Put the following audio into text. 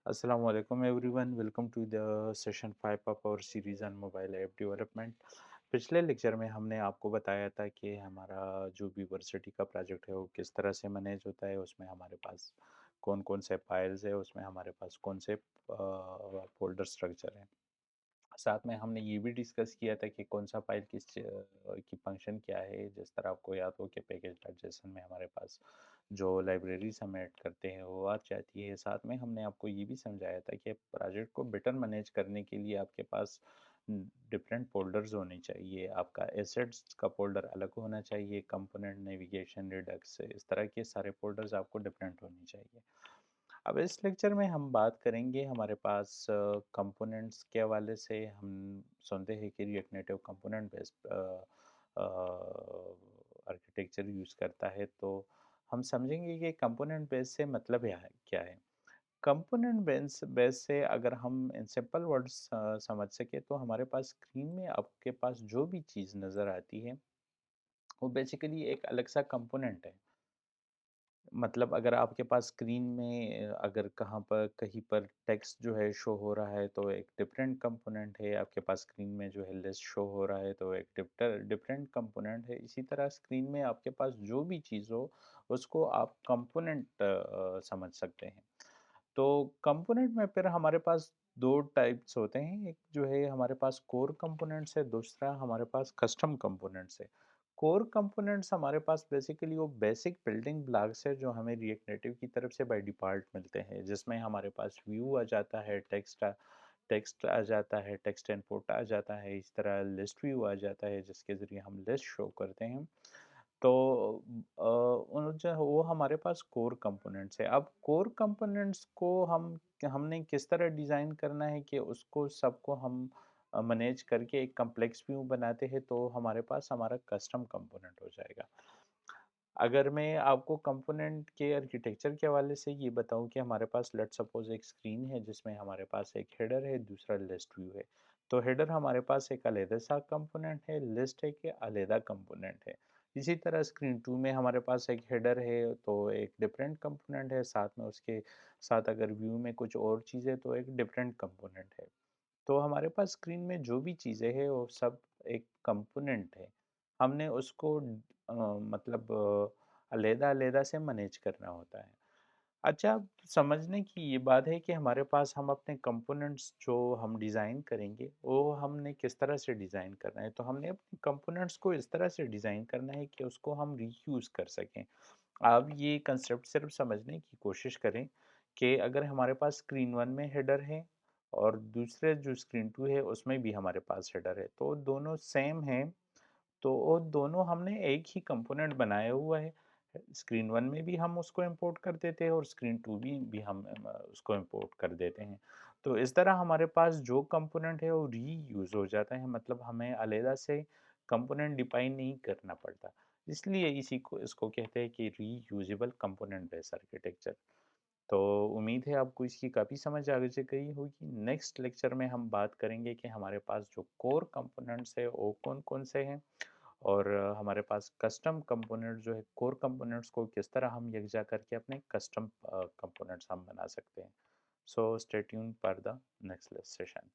Assalamu alaikum everyone, welcome to the session 5 of our series on mobile app development। पिछले lecture में हमने आपको बताया था कि हमारा जो भी वर्सिटी का प्रोजेक्ट है वो किस तरह से मैनेज होता है, उसमें हमारे पास कौन कौन से फाइल्स है, उसमें हमारे पास कौन से फोल्डर स्ट्रक्चर है। साथ में हमने ये भी डिस्कस किया था कि कौन सा फाइल की फंक्शन क्या है। जिस तरह आपको याद हो कि पैकेज डॉट जेसन में हमारे पास जो लाइब्रेरीज हम ऐड करते हैं वो आ जाती है। साथ में हमने आपको ये भी समझाया था कि प्रोजेक्ट को बेटर मैनेज करने के लिए आपके पास डिफरेंट फोल्डर्स होने चाहिए। आपका एसेट्स का फोल्डर अलग होना चाहिए, कंपोनेंट, नेविगेशन, रिडक्स, इस तरह के सारे फोल्डर्स आपको डिफरेंट होने चाहिए। अब इस लेक्चर में हम बात करेंगे, हमारे पास कंपोनेंट्स के हवाले से हम सुनते हैं कि react native component based architecture use करता है। तो हम समझेंगे कि कंपोनेंट बेस से मतलब क्या है। कंपोनेंट बेस से अगर हम इन सिंपल वर्ड्स समझ सके तो हमारे पास स्क्रीन में आपके पास जो भी चीज़ नज़र आती है वो बेसिकली एक अलग सा कंपोनेंट है। मतलब अगर आपके पास स्क्रीन में अगर कहीं पर टेक्स्ट जो है शो हो रहा है तो एक डिफरेंट कंपोनेंट है। आपके पास स्क्रीन में जो है लिस्ट शो हो रहा है तो एक डिफरेंट कंपोनेंट है। इसी तरह स्क्रीन में आपके पास जो भी चीज़ हो उसको आप कंपोनेंट समझ सकते हैं। तो कंपोनेंट में फिर हमारे पास दो टाइप्स होते हैं। एक जो है हमारे पास कोर कंपोनेंट्स है, दूसरा हमारे पास कस्टम कंपोनेंट्स है। कोर कंपोनेंट्स हमारे पास बेसिकली वो बेसिक बिल्डिंग ब्लॉक्स है जो हमें रिएक्ट नेटिव की तरफ से बाय डिफ़ॉल्ट मिलते हैं, जिसमें हमारे पास व्यू आ जाता है, टेक्स्ट आ जाता है, टेक्स्ट इनपुट आ जाता है, इस तरह लिस्ट व्यू आ जाता है जिसके ज़रिए हम लिस्ट शो करते हैं। तो उन जो वो हमारे पास कोर कंपोनेंट्स है। अब कोर कंपोनेंट्स को हमने किस तरह डिज़ाइन करना है कि उसको सबको हम मैनेज करके एक कॉम्प्लेक्स व्यू बनाते हैं, तो हमारे पास हमारा कस्टम कंपोनेंट हो जाएगा। अगर मैं आपको कंपोनेंट के आर्किटेक्चर के हवाले से ये बताऊं कि हमारे पास लेट्स सपोज एक स्क्रीन है जिसमें हमारे पास एक हेडर है, दूसरा लिस्ट व्यू है। तो हेडर हमारे पास एक अलग सा कंपोनेंट है, लिस्ट एक अलग कंपोनेंट है। इसी तरह स्क्रीन टू में हमारे पास एक हेडर है तो एक डिफरेंट कंपोनेंट है, साथ में उसके साथ अगर व्यू में कुछ और चीज़ें तो एक डिफरेंट कंपोनेंट है। तो हमारे पास स्क्रीन में जो भी चीज़ें हैं वो सब एक कंपोनेंट है। हमने उसको मतलब अलग-अलग से मैनेज करना होता है। अच्छा, समझने की ये बात है कि हमारे पास हम अपने कंपोनेंट्स जो हम डिज़ाइन करेंगे, वो हमने किस तरह से डिज़ाइन करना है। तो हमने अपने कंपोनेंट्स को इस तरह से डिज़ाइन करना है कि उसको हम रीयूज़ कर सकें। आप ये कंसेप्ट सिर्फ समझने की कोशिश करें कि अगर हमारे पास स्क्रीन 1 में हेडर है और दूसरे जो स्क्रीन 2 है उसमें भी हमारे पास हेडर है, तो दोनों सेम हैं। तो वो दोनों हमने एक ही कंपोनेंट बनाया हुआ है। स्क्रीन 1 में भी हम उसको इंपोर्ट कर देते हैं और स्क्रीन 2 भी हम उसको इंपोर्ट कर देते हैं। तो इस तरह हमारे पास जो कंपोनेंट है वो रीयूज़ हो जाता है, मतलब हमें अलग से कंपोनेंट डिफाइन नहीं करना पड़ता। इसलिए इसी को इसको कहते हैं कि रीयूजेबल कंपोनेंट बेस्ड आर्किटेक्चर। तो उम्मीद है आपको इसकी काफ़ी समझ आ गई होगी। नेक्स्ट लेक्चर में हम बात करेंगे कि हमारे पास जो कोर कंपोनेंट्स है वो कौन-कौन से हैं और हमारे पास कस्टम कंपोनेंट जो है, कोर कंपोनेंट्स को किस तरह हम यकजा करके अपने कस्टम कंपोनेंट्स हम बना सकते हैं। So stay tuned for the next session.